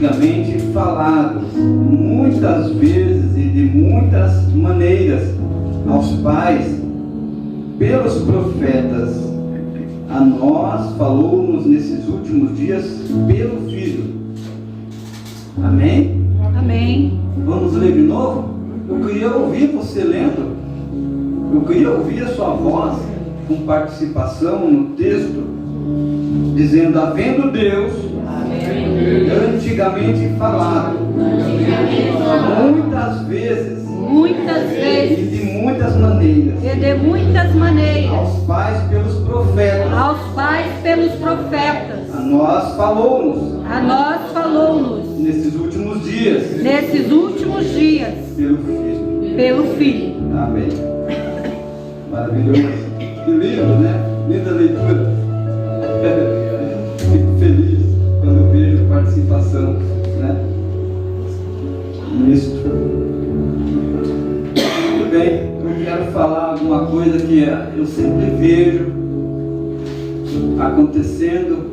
antigamente falado, muitas vezes e de muitas maneiras, aos pais, pelos profetas, a nós falou-nos nesses últimos dias pelo Filho. Amém? Amém. Vamos ler de novo? Eu queria ouvir você lendo. Eu queria ouvir a sua voz com participação no texto, dizendo: havendo Deus antigamente falado, muitas vezes e de muitas maneiras, aos pais pelos profetas, a nós falou-nos nesses últimos dias pelo Filho. Amém. Maravilhoso. Que lindo, né? Linda leitura. Fico feliz quando vejo participação, né? Nisto. Muito bem, eu quero falar alguma coisa que eu sempre vejo acontecendo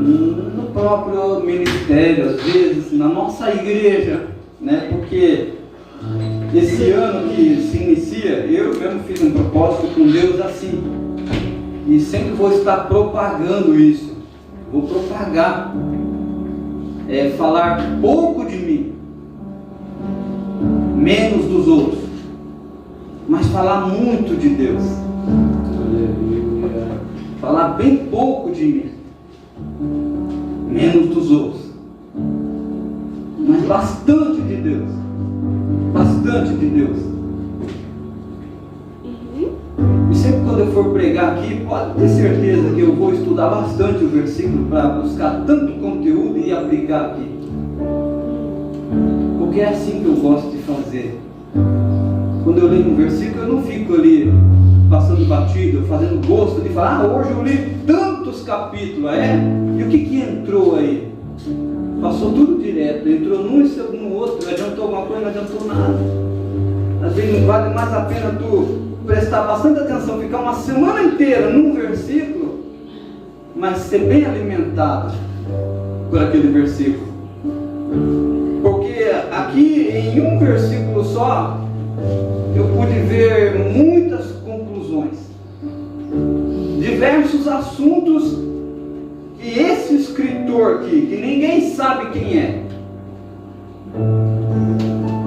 no próprio ministério, às vezes, na nossa igreja, né? Porque esse ano que se inicia, eu mesmo fiz um propósito com Deus assim, e sempre vou estar propagando isso. Vou propagar, falar pouco de mim, menos dos outros, mas falar muito de Deus. Falar bem pouco de mim, menos dos outros, mas bastante de Deus. Bastante de Deus. E sempre quando eu for pregar aqui, pode ter certeza que eu vou estudar bastante o versículo para buscar tanto conteúdo e aplicar aqui. Porque é assim que eu gosto de fazer. Quando eu leio um versículo, eu não fico ali passando batido, fazendo gosto de falar: hoje eu li tantos capítulos, e o que entrou aí? Passou tudo direto, entrou num e saiu no outro, não adiantou alguma coisa, não adiantou nada. Às vezes não vale mais a pena tu prestar bastante atenção, ficar uma semana inteira num versículo, mas ser bem alimentado por aquele versículo. Porque aqui em um versículo só, eu pude ver muitas conclusões, diversos assuntos que esse escritor aqui, que ninguém sabe quem é,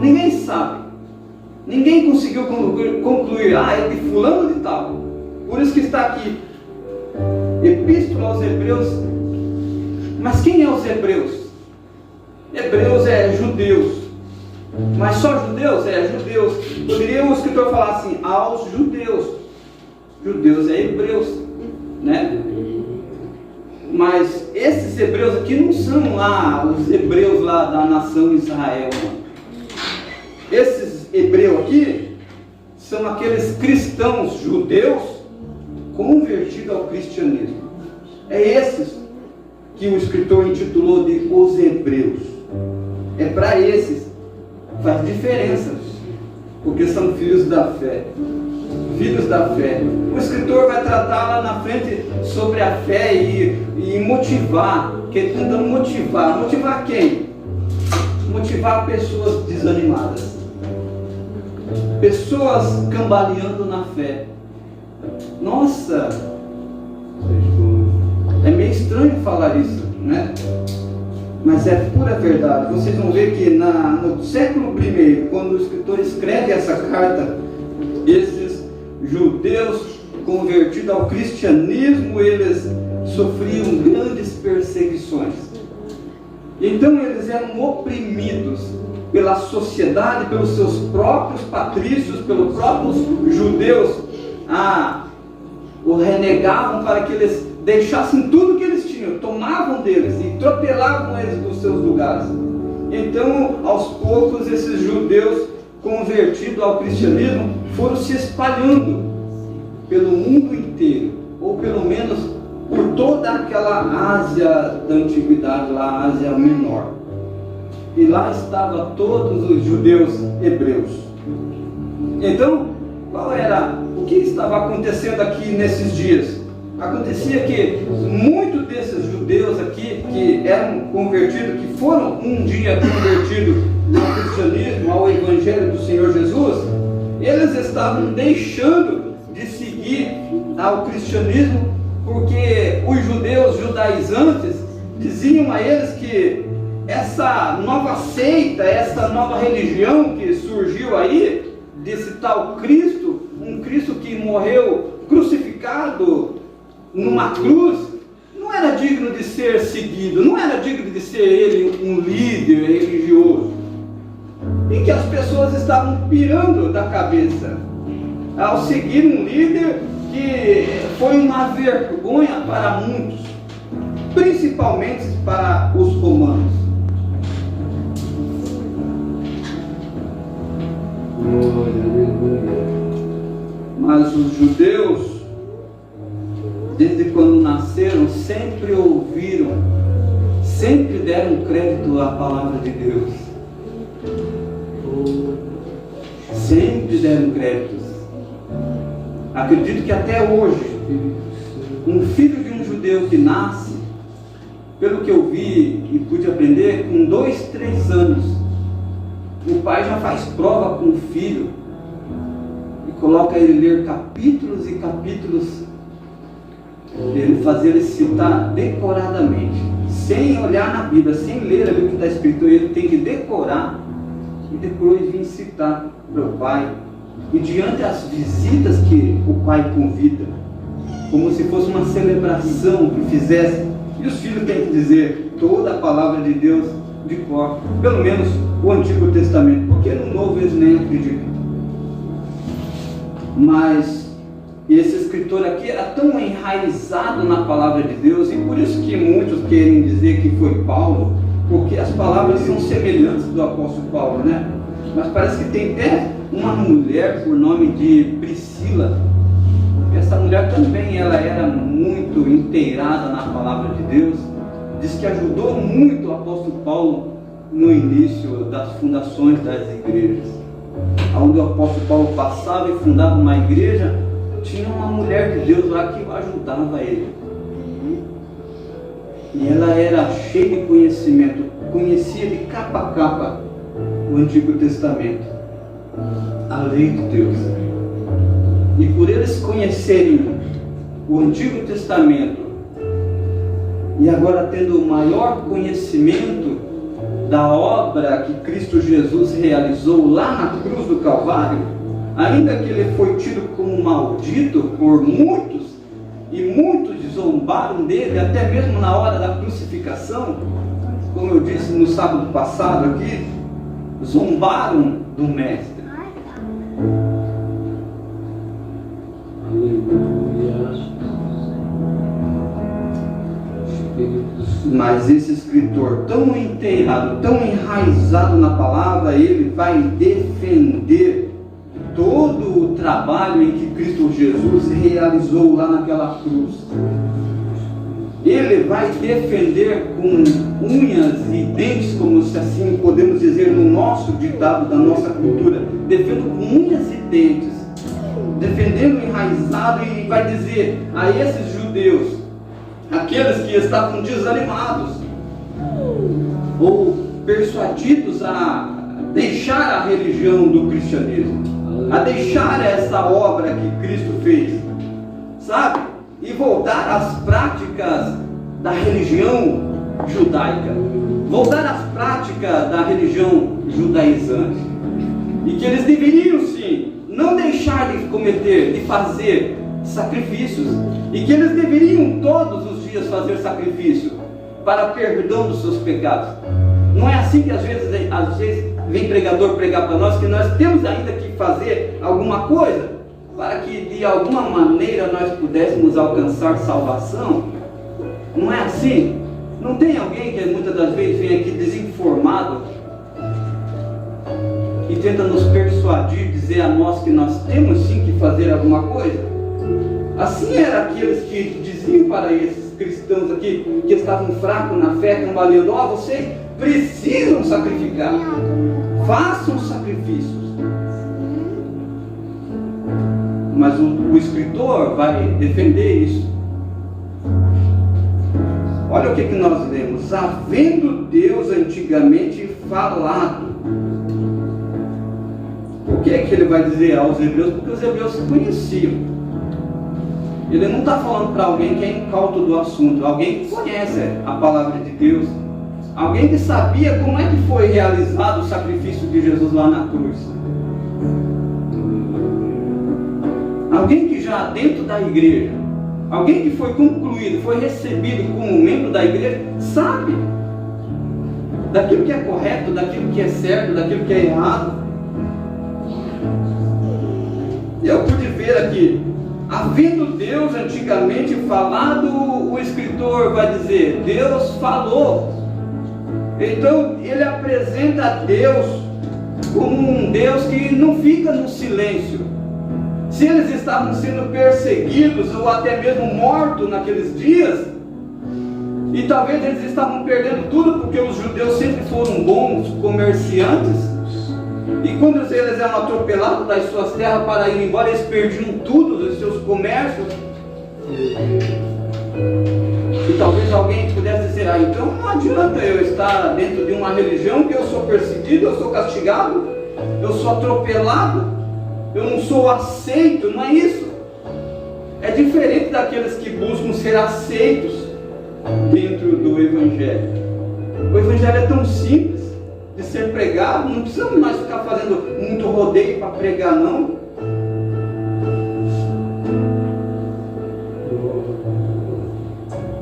ninguém sabe, ninguém conseguiu concluir, é de fulano de tal. Por isso que está aqui, Epístola aos Hebreus. Mas quem é os hebreus? Hebreus é judeus. Mas só judeus? Judeus. Poderia o escritor falar assim: aos judeus. Judeus é hebreus, né? Mas esses hebreus aqui não são lá os hebreus lá da nação Israel. Esses hebreus aqui são aqueles cristãos judeus convertidos ao cristianismo. É esses que o escritor intitulou de os hebreus. É para esses. Faz diferença, porque são filhos da fé. Filhos da fé. O escritor vai tratar lá na frente sobre a fé e motivar, que ele está tentando motivar. Motivar quem? Motivar pessoas desanimadas, pessoas cambaleando na fé. Nossa, é meio estranho falar isso, né? Mas é pura verdade. Vocês vão ver que no século I, quando o escritor escreve essa carta, esses judeus convertidos ao cristianismo, eles sofriam grandes perseguições. Então eles eram oprimidos pela sociedade, pelos seus próprios patrícios, pelos próprios judeus. O renegavam para que eles deixassem tudo que eles tinham, tomavam deles e atropelavam eles dos seus lugares. Então, aos poucos, esses judeus convertidos ao cristianismo foram se espalhando pelo mundo inteiro, ou pelo menos por toda aquela Ásia da antiguidade, lá a Ásia Menor. E lá estavam todos os judeus hebreus. Então, o que estava acontecendo aqui nesses dias? Acontecia que muitos desses judeus aqui, que eram convertidos, que foram um dia convertidos ao cristianismo, ao evangelho do Senhor Jesus, eles estavam deixando de seguir ao cristianismo, porque os judeus judaizantes diziam a eles que essa nova seita, essa nova religião que surgiu aí, desse tal Cristo, um Cristo que morreu crucificado numa cruz, não era digno de ser seguido, não era digno de ser ele um líder religioso, e que as pessoas estavam pirando da cabeça ao seguir um líder que foi uma vergonha para muitos, principalmente para os romanos. Mas os judeus, desde quando nasceram, sempre ouviram, sempre deram crédito à palavra de Deus. Sempre deram créditos. Acredito que até hoje, um filho de um judeu que nasce, pelo que eu vi e pude aprender, com 2, 3 anos, o pai já faz prova com o filho e coloca ele ler capítulos e capítulos, ele fazer ele citar decoradamente, sem olhar na Bíblia, sem ler ali o que está escrito. Ele tem que decorar e depois vir citar para o pai, e diante das visitas que o pai convida, como se fosse uma celebração que fizesse, e os filhos têm que dizer toda a palavra de Deus de cor, pelo menos o Antigo Testamento, porque no Novo eles nem acreditam. Mas esse escritor aqui era tão enraizado na palavra de Deus, e por isso que muitos querem dizer que foi Paulo, porque as palavras são semelhantes do apóstolo Paulo, né? Mas parece que tem até uma mulher por nome de Priscila. Essa mulher também, ela era muito inteirada na palavra de Deus. Diz que ajudou muito o apóstolo Paulo no início das fundações das igrejas. Onde o apóstolo Paulo passava e fundava uma igreja, tinha uma mulher de Deus lá que ajudava ele. E ela era cheia de conhecimento, conhecia de capa a capa o Antigo Testamento, a lei de Deus. E por eles conhecerem o Antigo Testamento, e agora tendo o maior conhecimento da obra que Cristo Jesus realizou lá na cruz do Calvário, ainda que ele foi tido como maldito por muitos, e muitos zombaram dele, até mesmo na hora da crucificação, como eu disse no sábado passado aqui, zombaram do Mestre. Mas esse escritor tão inteirado, tão enraizado na palavra, ele vai defender todo o trabalho em que Cristo Jesus realizou lá naquela cruz. Ele vai defender com unhas e dentes, como se assim podemos dizer no nosso ditado da nossa cultura, defendo com unhas e dentes, defendendo enraizado, e vai dizer a esses judeus, aqueles que estavam desanimados ou persuadidos a deixar a religião do cristianismo, a deixar essa obra que Cristo fez, sabe? E voltar às práticas da religião judaica, voltar às práticas da religião judaizante, e que eles deveriam sim não deixar de cometer, de fazer sacrifícios, e que eles deveriam todos os dias fazer sacrifício para perdão dos seus pecados. Não é assim que às vezes vem pregador pregar para nós, que nós temos ainda que fazer alguma coisa para que de alguma maneira nós pudéssemos alcançar salvação? Não é assim? Não tem alguém que muitas das vezes vem aqui desinformado e tenta nos persuadir, dizer a nós que nós temos sim que fazer alguma coisa? Assim eram aqueles que diziam para esses cristãos aqui, que estavam fracos na fé, cambaleando: vocês precisam sacrificar, façam sacrifícios. Mas o escritor vai defender isso, Olha o que nós lemos: havendo Deus antigamente falado. O que é que ele vai dizer aos hebreus? Porque os hebreus se conheciam. Ele não está falando para alguém que é incauto do assunto, alguém que conhece a palavra de Deus, alguém que sabia como é que foi realizado o sacrifício de Jesus lá na cruz, alguém que já dentro da igreja, alguém que foi concluído, foi recebido como membro da igreja, sabe daquilo que é correto, daquilo que é certo, daquilo que é errado. E eu pude ver aqui, havendo Deus antigamente falado, o escritor vai dizer, Deus falou. Então ele apresenta a Deus como um Deus que não fica no silêncio. Se eles estavam sendo perseguidos ou até mesmo mortos naqueles dias, e talvez eles estavam perdendo tudo, porque os judeus sempre foram bons comerciantes, e quando eles eram atropelados das suas terras para ir embora, eles perdiam tudo dos seus comércios. E talvez alguém pudesse dizer, então não adianta eu estar dentro de uma religião que eu sou perseguido, eu sou castigado, eu sou atropelado, eu não sou aceito. Não é isso. É diferente daqueles que buscam ser aceitos dentro do Evangelho. O Evangelho é tão simples de ser pregado, não precisamos mais ficar fazendo muito rodeio para pregar, não.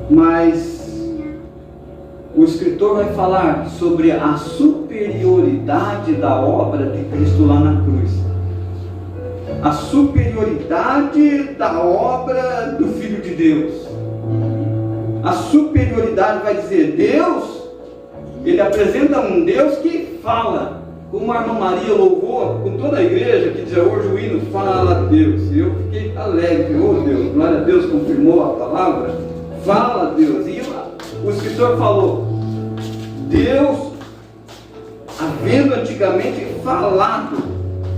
Mas o escritor vai falar sobre a superioridade da obra de Cristo lá na cruz. A superioridade da obra do Filho de Deus. A superioridade vai dizer, Deus, ele apresenta um Deus que fala, como a irmã Maria louvou com toda a igreja, que dizia hoje o hino fala a Deus. E eu fiquei alegre, oh Deus, glória a Deus, confirmou a palavra, fala a Deus. E o escritor falou, Deus, havendo antigamente falado.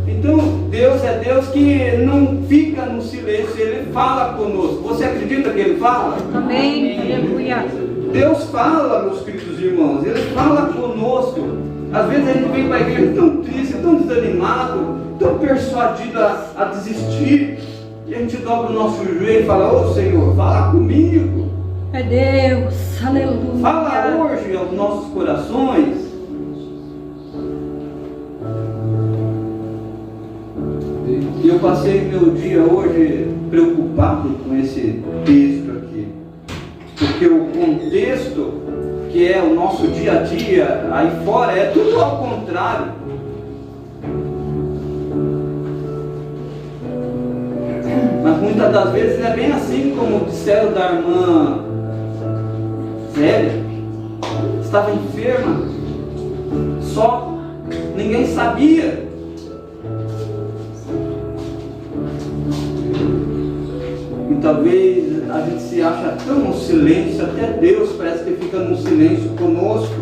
Então Deus é Deus que não fica no silêncio, ele fala conosco. Você acredita que ele fala? Amém, aleluia. Deus fala, meus queridos irmãos, ele fala conosco. Às vezes a gente vem para a igreja tão triste, tão desanimado, tão persuadido a desistir, e a gente dobra o nosso joelho e fala, ô Senhor, fala comigo. É Deus, aleluia. Fala hoje aos nossos corações. E eu passei meu dia hoje preocupado com esse texto aqui, porque o contexto que é o nosso dia a dia aí fora é tudo ao contrário. Mas muitas das vezes é bem assim como disseram da irmã Zélia, estava enferma, só ninguém sabia. E talvez a gente se acha tão no silêncio, até Deus parece que fica no silêncio conosco.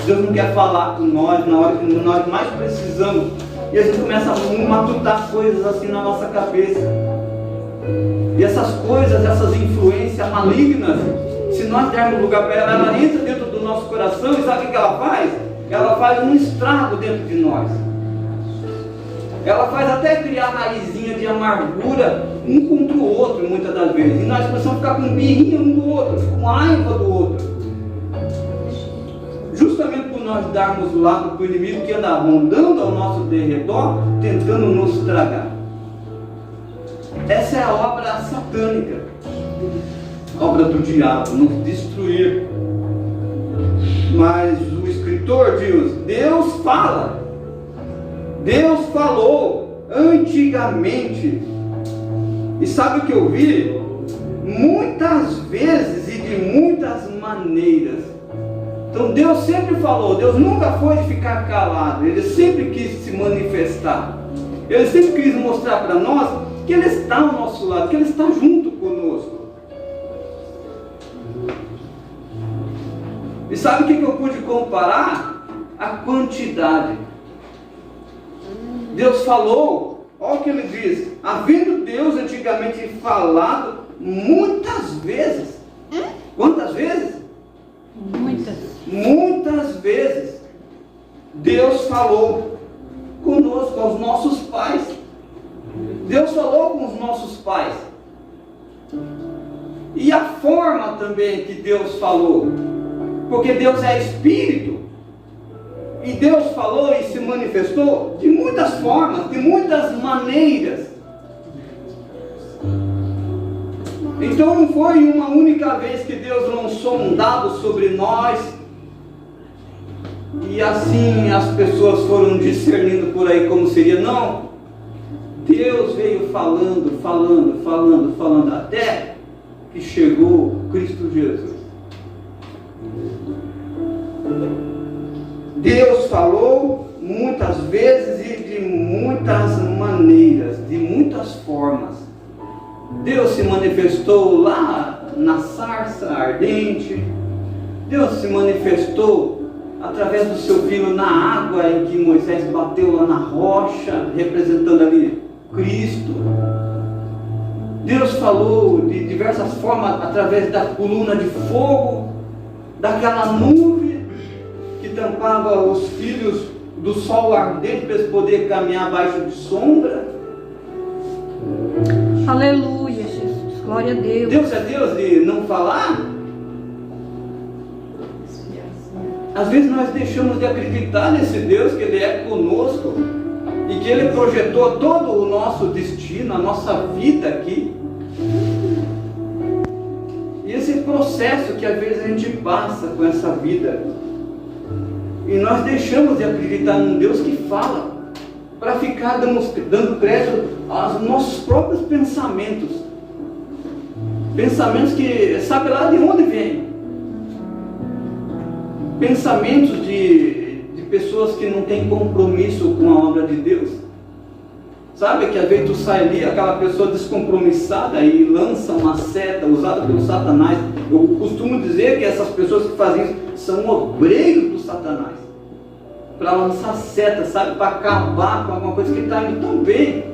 Deus não quer falar com nós na hora que nós mais precisamos. E a gente começa a matutar coisas assim na nossa cabeça. E essas coisas, essas influências malignas, se nós dermos lugar para ela, ela entra dentro do nosso coração e sabe o que ela faz? Ela faz um estrago dentro de nós. Ela faz até criar raizinha de amargura um contra o outro, muitas das vezes. E nós precisamos ficar com birrinha um do outro, com raiva do outro. Justamente por nós darmos o lado para o inimigo que anda rondando ao nosso derredor, tentando nos estragar. Essa é a obra satânica, a obra do diabo, nos destruir. Mas o escritor diz, Deus fala. Deus falou antigamente. E sabe o que eu vi? Muitas vezes e de muitas maneiras. Então Deus sempre falou, Deus nunca foi de ficar calado, Ele sempre quis se manifestar. Ele sempre quis mostrar para nós que Ele está ao nosso lado, que Ele está junto conosco. E sabe o que eu pude comparar? A quantidade. Deus falou, olha o que ele diz, havendo Deus antigamente falado muitas vezes. Quantas vezes? muitas vezes Deus falou conosco, aos nossos pais. Deus falou com os nossos pais. E a forma também que Deus falou, porque Deus é Espírito, e Deus falou e se manifestou de muitas formas, de muitas maneiras. Então não foi uma única vez que Deus lançou um dado sobre nós, e assim as pessoas foram discernindo por aí como seria. Não, Deus veio falando, até que chegou Cristo Jesus. Deus falou muitas vezes e de muitas maneiras, de muitas formas. Deus se manifestou lá na sarça ardente. Deus se manifestou através do seu filho na água em que Moisés bateu lá na rocha, representando ali Cristo. Deus falou de diversas formas através da coluna de fogo, daquela nuvem que tampava os filhos do sol ardente para eles poderem caminhar abaixo de sombra. Aleluia, Jesus. Glória a Deus. Deus é Deus de não falar? Às vezes nós deixamos de acreditar nesse Deus, que Ele é conosco e que Ele projetou todo o nosso destino, a nossa vida aqui. E esse processo que às vezes a gente passa com essa vida, e nós deixamos de acreditar num Deus que fala, para ficar dando crédito aos nossos próprios pensamentos. Pensamentos que sabe lá de onde vem. Pensamentos de pessoas que não têm compromisso com a obra de Deus. Sabe que às vezes tu sai ali, aquela pessoa descompromissada e lança uma seta usada pelo Satanás. Eu costumo dizer que essas pessoas que fazem isso são obreiros do Satanás, para lançar seta, sabe, para acabar com alguma coisa que está indo tão bem.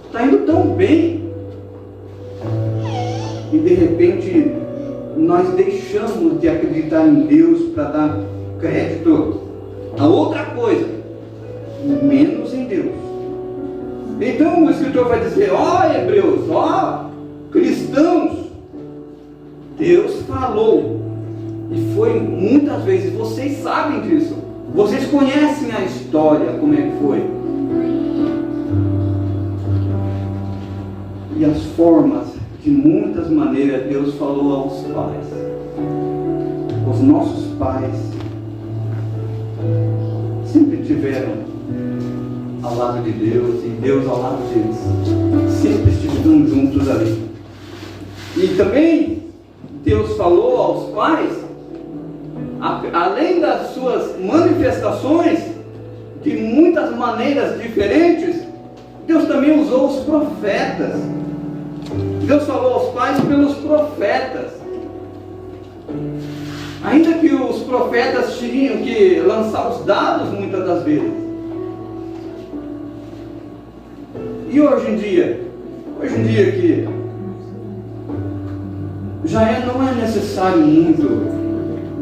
Está indo tão bem. E de repente nós deixamos de acreditar em Deus para dar crédito a outra coisa, menos em Deus. Então o escritor vai dizer: ó hebreus, ó cristãos, Deus falou, e foi muitas vezes, vocês sabem disso, vocês conhecem a história, como é que foi, e as formas. De muitas maneiras Deus falou aos pais. Os nossos pais sempre tiveram ao lado de Deus, e Deus ao lado deles. Sempre estiveram juntos ali. E também Deus falou aos pais, além das suas manifestações, de muitas maneiras diferentes, Deus também usou os profetas. Deus falou aos pais pelos profetas. Ainda que os profetas tinham que lançar os dados muitas das vezes. E hoje em dia que não é necessário muito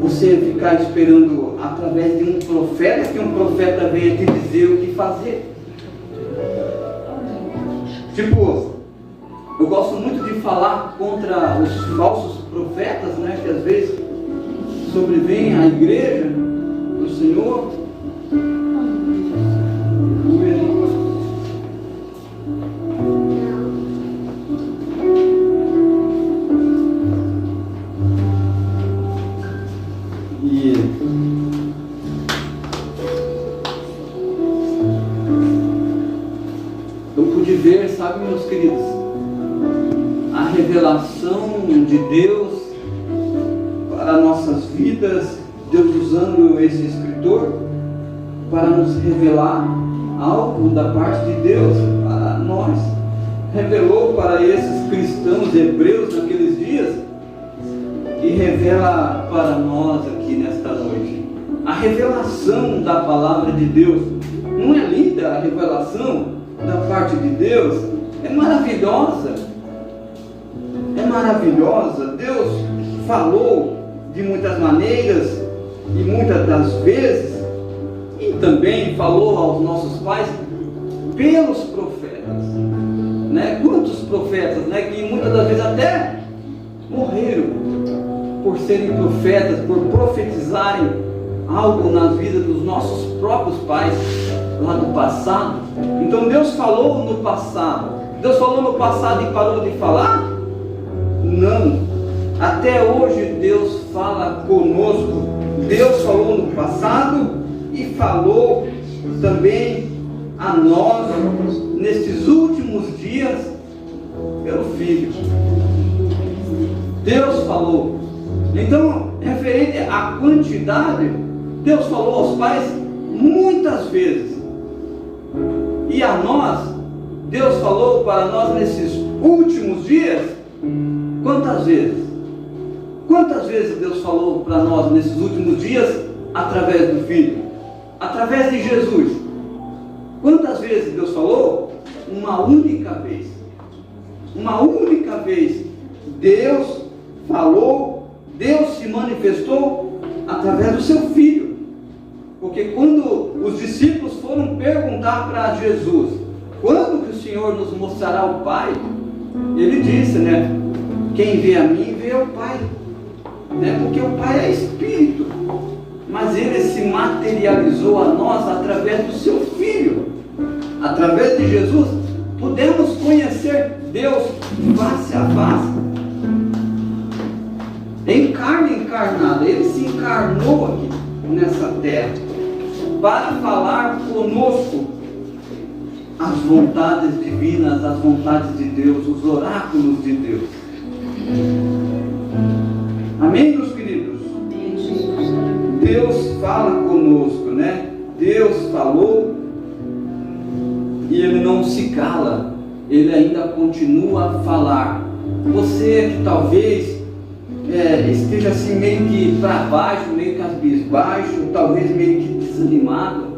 você ficar esperando através de um profeta, que um profeta venha te dizer o que fazer. Tipo, eu gosto muito de falar contra os falsos profetas, né, que às vezes sobrevêm à igreja do Senhor. Eu pude ver, sabe, meus queridos, a revelação de Deus para nossas vidas, Deus usando esse escritor para nos revelar algo da parte de Deus para nós. Revelou para esses cristãos hebreus naqueles dias e revela para nós aqui nesta noite. A revelação da palavra de Deus, não é linda a revelação da parte de Deus? É maravilhosa. É maravilhosa. Deus falou de muitas maneiras, e muitas das vezes, e também falou aos nossos pais pelos profetas, né? Quantos profetas, né? Que muitas das vezes até morreram por serem profetas, por profetizarem algo na vida dos nossos próprios pais lá no passado. Então Deus falou no passado. Deus falou no passado e parou de falar? Não. Até hoje Deus fala conosco. Deus falou no passado e falou também a nós nestes últimos dias pelo Filho. Deus falou. Então, referente à quantidade, Deus falou aos pais muitas vezes. E a nós, Deus falou para nós nesses últimos dias, quantas vezes? Quantas vezes Deus falou para nós nesses últimos dias através do Filho? Através de Jesus. Quantas vezes Deus falou? Uma única vez. Uma única vez. Deus falou, Deus se manifestou através do seu Filho. Porque quando os discípulos foram perguntar para Jesus, quando que o Senhor nos mostrará o Pai? Ele disse, né? Quem vê a mim, vê o Pai. Né? Porque o Pai é Espírito. Mas Ele se materializou a nós através do seu Filho. Através de Jesus, podemos conhecer Deus face a face. Em carne encarnada, Ele se encarnou aqui nessa terra para falar conosco as vontades divinas, as vontades de Deus, os oráculos de Deus. Amém, meus queridos? Deus fala conosco, né? Deus falou e Ele não se cala, Ele ainda continua a falar. Você que talvez esteja assim meio que para baixo, meio que cabisbaixo, talvez meio que desanimado,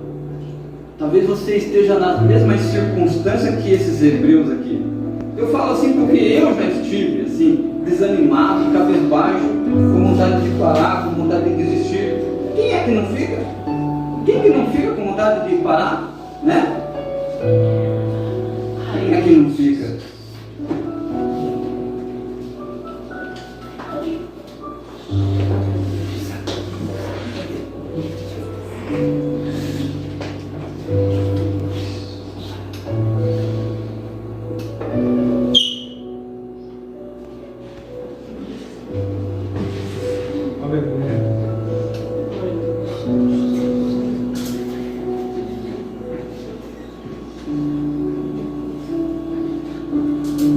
talvez você esteja nas mesmas circunstâncias que esses hebreus aqui. Eu falo assim porque eu já estive assim, desanimado, cabisbaixo, com vontade de parar, com vontade de desistir. Quem é que não fica? Quem que não fica com vontade de parar? Né? Quem é que não fica?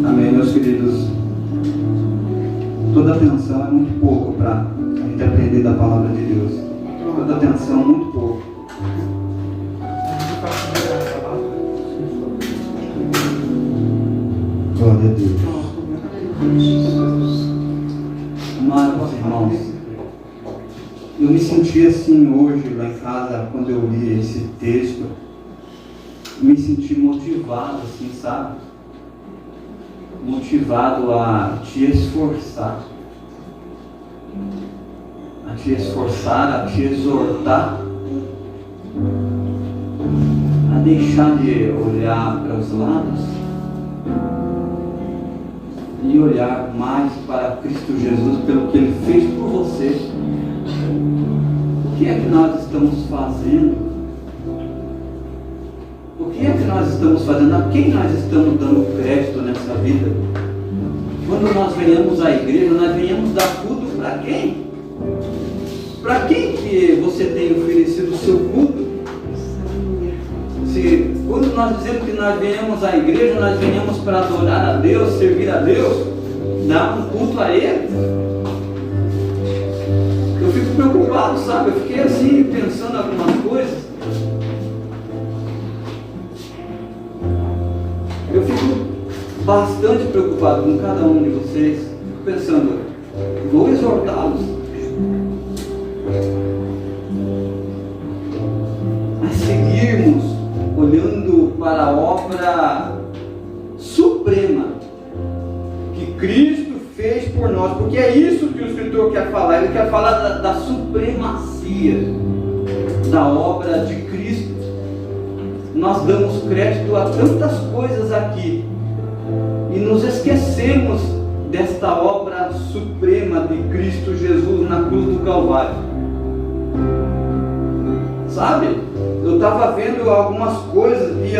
Amém, meus queridos. Toda atenção é muito pouco para a gente aprender da palavra de Deus. Toda atenção é muito pouco. Glória a Deus. Amados irmãos, eu me senti assim hoje lá em casa, quando eu li esse texto, me senti motivado, assim, sabe? Motivado a te esforçar, a te exortar, a deixar de olhar para os lados e olhar mais para Cristo Jesus, pelo que Ele fez por você. O que é que nós estamos fazendo? O que é que nós estamos fazendo? A quem nós estamos dando crédito nessa vida? Quando nós venhamos à igreja, nós venhamos dar culto para quem? Para quem que você tem oferecido o seu culto? Quando nós dizemos que nós venhamos à igreja, nós venhamos para adorar a Deus, servir a Deus, dar um culto a Ele. Eu fico preocupado, sabe? Eu fiquei assim, pensando algumas coisas. Eu fico bastante preocupado com cada um de vocês, pensando, vou exortá-los a seguirmos olhando para a obra suprema que Cristo fez fez por nós, porque é isso que o escritor quer falar. Ele quer falar da supremacia da obra de Cristo. Nós damos crédito a tantas coisas aqui e nos esquecemos desta obra suprema de Cristo Jesus na cruz do Calvário. Sabe? Eu estava vendo algumas coisas de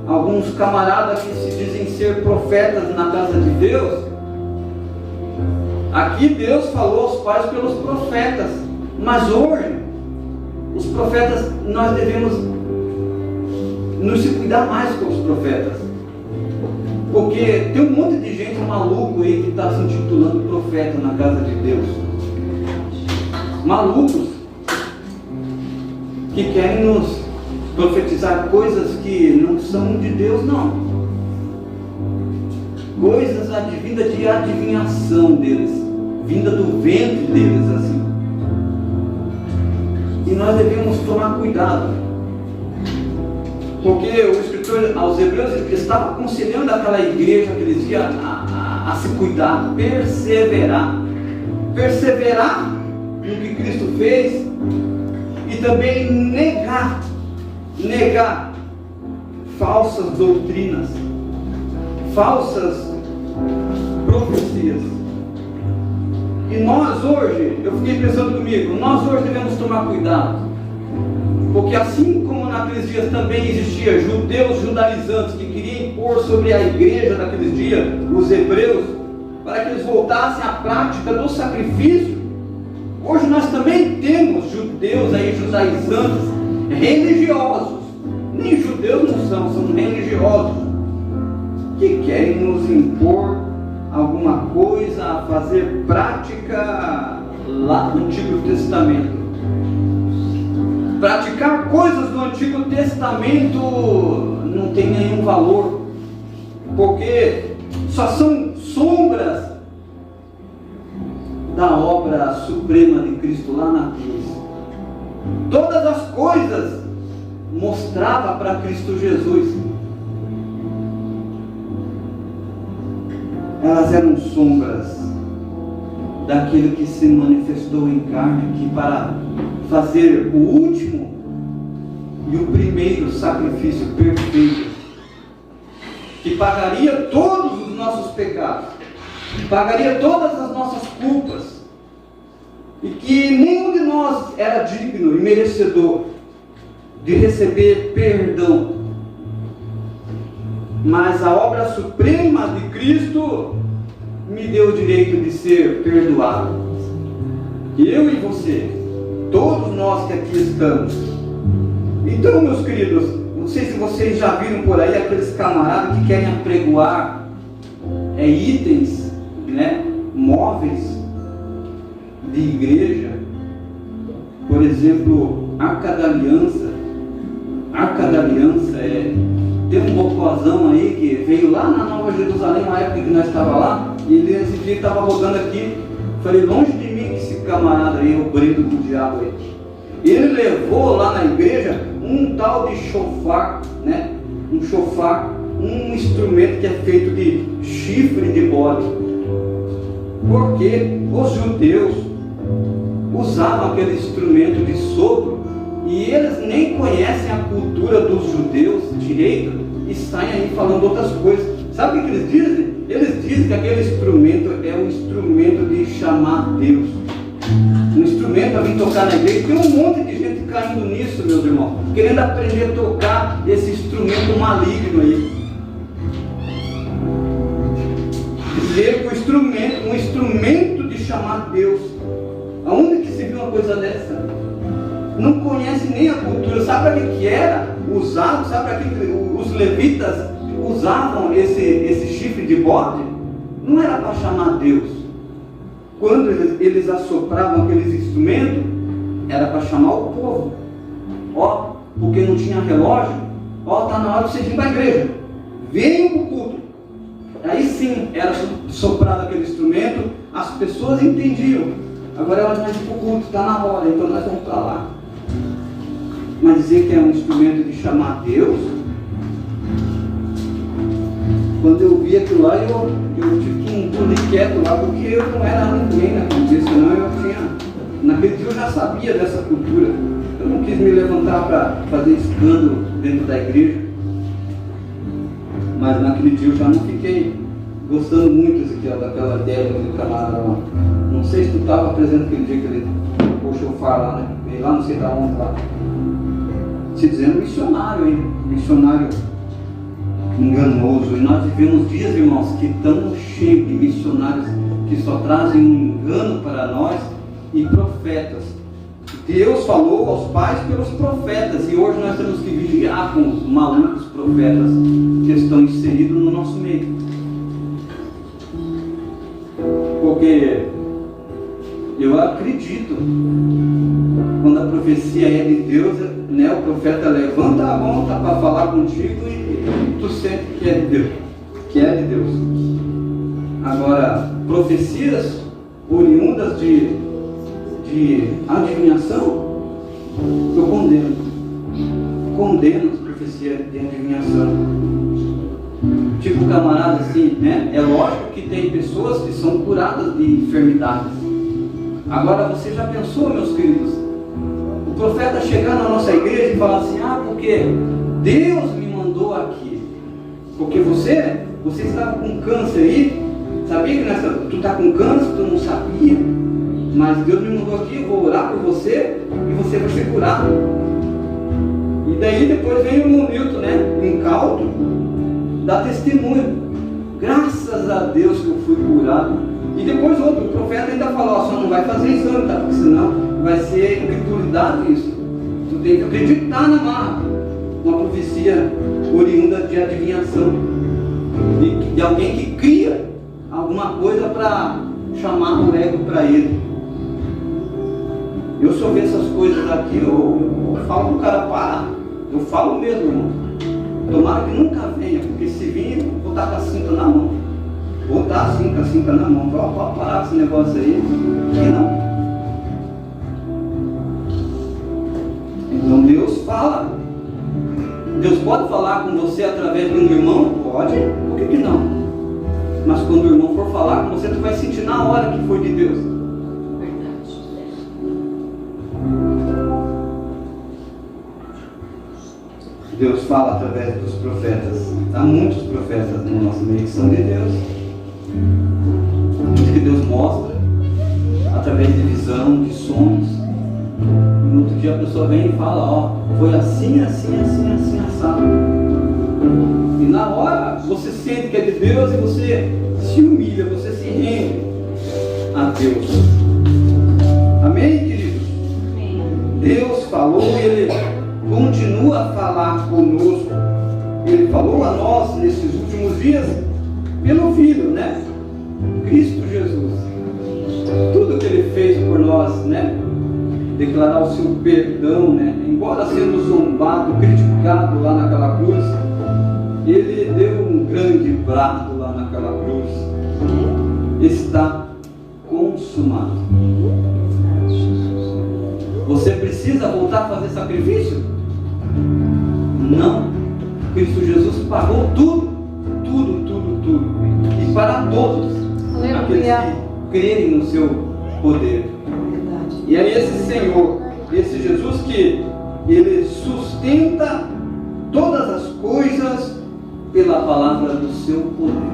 alguns camaradas que se dizem ser profetas na casa de Deus. Aqui Deus falou aos pais pelos profetas, mas hoje os profetas, nós devemos nos cuidar mais com os profetas, porque tem um monte de gente maluco aí que está se intitulando profeta na casa de Deus. Malucos que querem nos profetizar coisas que não são de Deus, não. Coisas advindas de adivinhação deles, vinda do ventre deles, assim. E nós devemos tomar cuidado, porque o escritor aos Hebreus estava aconselhando aquela igreja que eles iam a se cuidar, perseverar no que Cristo fez, e também negar falsas doutrinas, falsas profecias. E nós hoje, eu fiquei pensando comigo, nós hoje devemos tomar cuidado, porque assim como naqueles dias também existia judeus judaizantes que queriam impor sobre a igreja daqueles dias, os hebreus, para que eles voltassem à prática do sacrifício, hoje nós também temos judeus aí judaizantes, religiosos, nem judeus não são religiosos, que querem nos impor alguma coisa, a fazer prática lá do Antigo Testamento. Praticar coisas do Antigo Testamento não tem nenhum valor, porque só são sombras da obra suprema de Cristo lá na cruz. Todas as coisas mostrava para Cristo Jesus. Elas eram sombras daquele que se manifestou em carne aqui para fazer o último e o primeiro sacrifício perfeito, que pagaria todos os nossos pecados, que pagaria todas as nossas culpas, e que nenhum de nós era digno e merecedor de receber perdão. Mas a obra suprema de Cristo me deu o direito de ser perdoado. Eu e você, todos nós que aqui estamos. Então, meus queridos, não sei se vocês já viram por aí aqueles camaradas que querem apregoar itens, móveis de igreja. Por exemplo, Arca da Aliança. Arca da Aliança tem um bocozão aí que veio lá na Nova Jerusalém, na época que nós estávamos lá, e ele esse dia estava rodando aqui. Falei, longe de mim que esse camarada aí é o brinco do diabo aí. Ele levou lá na igreja um tal de chofar, um chofar, um instrumento que é feito de chifre de bode. Porque os judeus usavam aquele instrumento de sopro, e eles nem conhecem a cultura dos judeus direito e saem aí falando outras coisas. Sabe o que eles dizem? Eles dizem que aquele instrumento é um instrumento de chamar Deus, um instrumento para vir tocar na igreja. Tem um monte de gente caindo nisso, meus irmãos, querendo aprender a tocar esse instrumento maligno aí. Dizer que um instrumento de chamar Deus. Aonde que se viu uma coisa dessa? Não conhece nem a cultura. Sabe para que era usado? Sabe para que os levitas usavam esse chifre de bode? Não era para chamar Deus. Quando eles assopravam aqueles instrumentos, era para chamar o povo. Porque não tinha relógio. Está na hora de você vir para a igreja. Venham para o culto. Aí sim, era soprado aquele instrumento, as pessoas entendiam. Agora elas vão ir para o culto, está na hora, então nós vamos para lá. Mas dizer que é um instrumento de chamar Deus, Quando eu vi aquilo lá, eu tive que engolir quieto lá, porque eu não era ninguém naquele dia, senão eu tinha. Naquele dia eu já sabia dessa cultura. Eu não quis me levantar para fazer escândalo dentro da igreja. Mas naquele dia eu já não fiquei gostando muito daquela ideia daquele camarada lá. Não sei se tu estava presente aquele dia que ele tocou o chofar lá, né? Veio lá, não sei da onde lá. Se dizendo missionário, hein? Missionário enganoso. E nós vivemos dias, irmãos, que estão cheios de missionários que só trazem um engano para nós e profetas. Deus falou aos pais pelos profetas, e hoje nós temos que vigiar com os malucos profetas que estão inseridos no nosso meio. Porque eu acredito, quando a profecia é de Deus, né, o profeta levanta a mão para falar contigo e tu sente que é de Deus, que é de Deus. Agora, profecias oriundas de adivinhação, eu condeno as profecias de adivinhação. Tipo camarada assim, né? É lógico que tem pessoas que são curadas de enfermidades. Agora, você já pensou, meus queridos, o profeta chegar na nossa igreja e falar assim: ah, porque Deus me mandou aqui, porque você estava com câncer aí, sabia que tu está com câncer, tu não sabia, mas Deus me mandou aqui, eu vou orar por você e você vai ser curado. E daí depois vem o Milton, né, incauto, dá testemunho, graças a Deus que eu fui curado. E depois outro, o profeta ainda falou: ó, só não vai fazer exame, tá? Porque senão vai ser incredulidade isso. Tu tem que acreditar na marra. Uma profecia oriunda de adivinhação, de alguém que cria alguma coisa para chamar o ego para ele. Eu só vejo essas coisas aqui, eu falo pro cara parar. Eu falo mesmo, irmão. Tomara que nunca venha, porque se vir, eu vou estar com a cinta na mão. Vou estar assim, com a cinta na mão. Pode parar esse negócio aí. Que não. Então Deus fala. Deus pode falar com você através de um irmão? Pode. Por que não? Mas quando o irmão for falar com você, tu vai sentir na hora que foi de Deus. Deus fala através dos profetas. Há muitos profetas no nosso meio que são de Deus. Muito que Deus mostra através de visão, de sonhos. E no outro dia a pessoa vem e fala: ó, foi assim, assim, assim, assim, assado. E na hora você sente que é de Deus e você se humilha, você se rende a Deus. Amém, queridos? Amém. Deus falou e Ele continua a falar conosco. Ele falou a nós nesses últimos dias pelo Filho, né? Cristo Jesus. Tudo que Ele fez por nós, né? Declarar o seu perdão, né? Embora sendo zombado, criticado lá naquela cruz, Ele deu um grande brado lá naquela cruz: está consumado. Você precisa voltar a fazer sacrifício? Não. Cristo Jesus pagou tudo, tudo, tudo, tudo. E para todos aqueles que crerem no seu poder. E é esse Senhor, esse Jesus que Ele sustenta todas as coisas pela palavra do seu poder.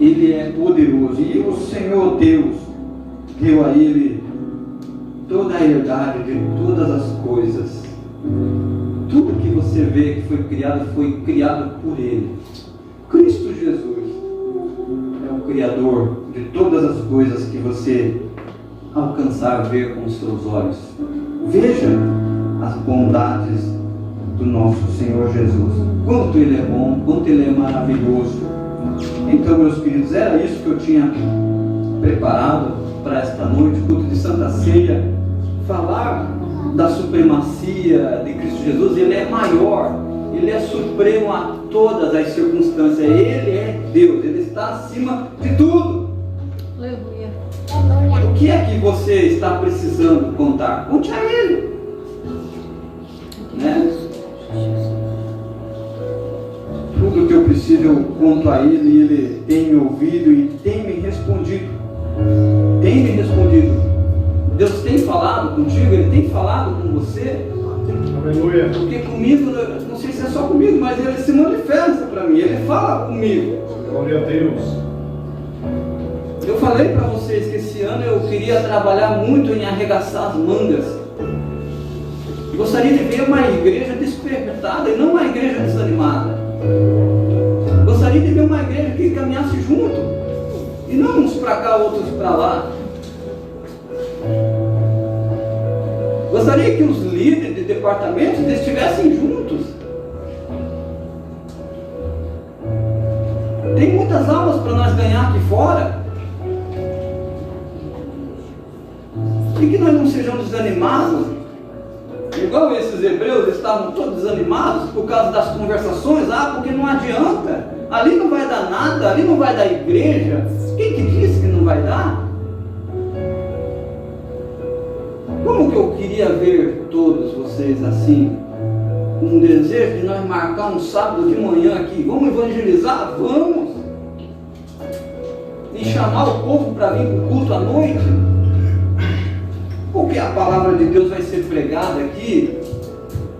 Ele é poderoso. E o Senhor Deus deu a Ele toda a herdade de todas as coisas. Tudo que você vê que foi criado por Ele. Cristo Jesus é o Criador de todas as coisas que você alcançar a ver com os seus olhos. Veja as bondades do nosso Senhor Jesus. Quanto Ele é bom, quanto Ele é maravilhoso. Então, meus queridos, era isso que eu tinha preparado para esta noite, culto de Santa Ceia. Falar da supremacia de Cristo Jesus. Ele é maior, Ele é supremo a todas as circunstâncias. Ele é Deus, Ele está acima de tudo. Aleluia. O que é que você está precisando contar? Conte a Ele, né? Tudo que eu preciso possível eu conto a Ele e Ele tem me ouvido e tem me respondido. Tem me respondido. Deus tem falado contigo, Ele tem falado com você. Aleluia. Porque comigo, não sei se é só comigo, mas Ele se manifesta para mim, Ele fala comigo. Glória a Deus. Eu falei para vocês que esse ano eu queria trabalhar muito em arregaçar as mangas. Gostaria de ver uma igreja despertada e não uma igreja desanimada. Gostaria de ver uma igreja que caminhasse junto e não uns para cá, outros para lá. Gostaria que os líderes de departamentos estivessem juntos. Tem muitas almas para nós ganhar aqui fora. E que nós não sejamos desanimados. Igual esses hebreus estavam todos desanimados por causa das conversações. Porque não adianta. Ali não vai dar nada, ali não vai dar igreja. Quem que disse que não vai dar? Como que eu queria ver todos vocês assim, com um desejo de nós marcar um sábado de manhã aqui, vamos evangelizar? Vamos! E chamar o povo para vir para o culto à noite? Porque a palavra de Deus vai ser pregada aqui,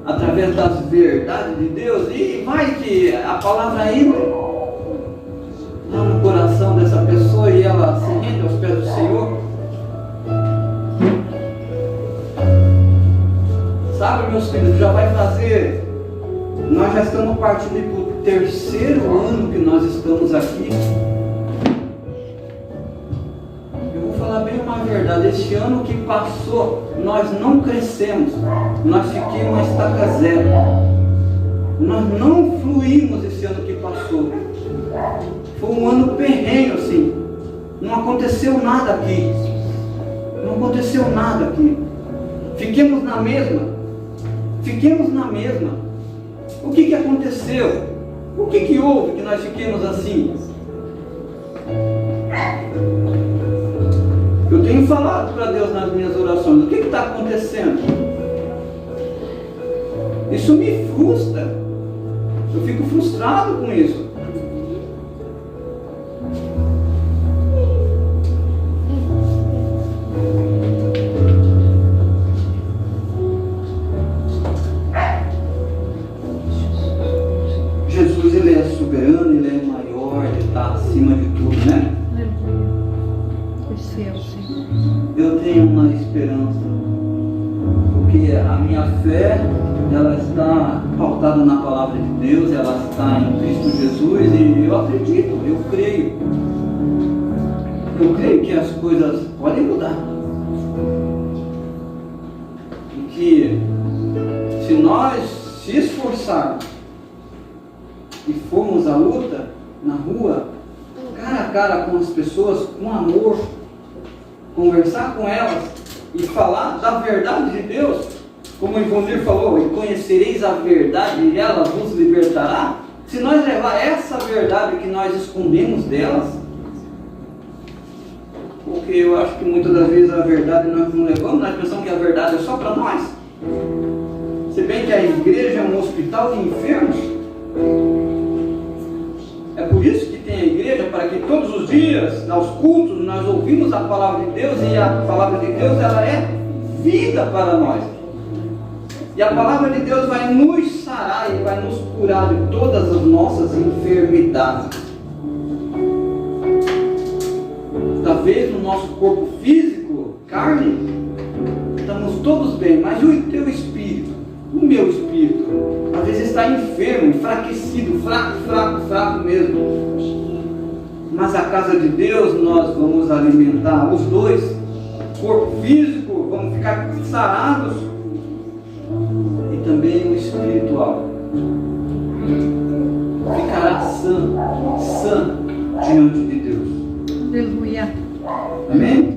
através das verdades de Deus, e vai que a palavra entra lá no coração dessa pessoa e ela se rende aos pés do Senhor. Sabe, meus filhos, já vai fazer, nós já estamos partindo para o terceiro ano que nós estamos aqui. Eu vou falar bem uma verdade, este ano que passou, nós não crescemos, nós ficamos uma estaca zero. Nós não fluímos esse ano que passou. Foi um ano perrenho assim, não aconteceu nada aqui. Não aconteceu nada aqui. Fiquemos na mesma. Fiquemos na mesma. O que aconteceu? O que houve que nós fiquemos assim? Eu tenho falado para Deus nas minhas orações. O que está acontecendo? Isso me frustra. Eu fico frustrado com isso. Jesus, Ele é soberano, Ele é maior, Ele está acima de tudo, né? Eu tenho uma esperança, porque a minha fé, ela está pautada na palavra de Deus, ela está em Cristo Jesus, e eu acredito, eu creio que as coisas podem mudar, e que se nós se esforçarmos e formos à luta na rua, cara a cara com as pessoas, com amor, conversar com elas e falar da verdade de Deus, como o Ivonir falou, e conhecereis a verdade e ela vos libertará. Se nós levar essa verdade que nós escondemos delas, porque eu acho que muitas das vezes a verdade nós não levamos, nós pensamos que a verdade é só para nós, se bem que a igreja é um hospital de enfermos. É por isso que tem a igreja, para que todos os dias, aos cultos, nós ouvimos a palavra de Deus, e a palavra de Deus, ela é vida para nós. E a palavra de Deus vai nos sarar e vai nos curar de todas as nossas enfermidades. Talvez no nosso corpo físico, carne, estamos todos bem, mas o teu espírito, o meu espírito, às vezes está enfermo, enfraquecido, fraco mesmo. Mas a casa de Deus nós vamos alimentar os dois, corpo físico, vamos ficar sarados, e também o espiritual ficará sã diante de Deus. Aleluia. Amém?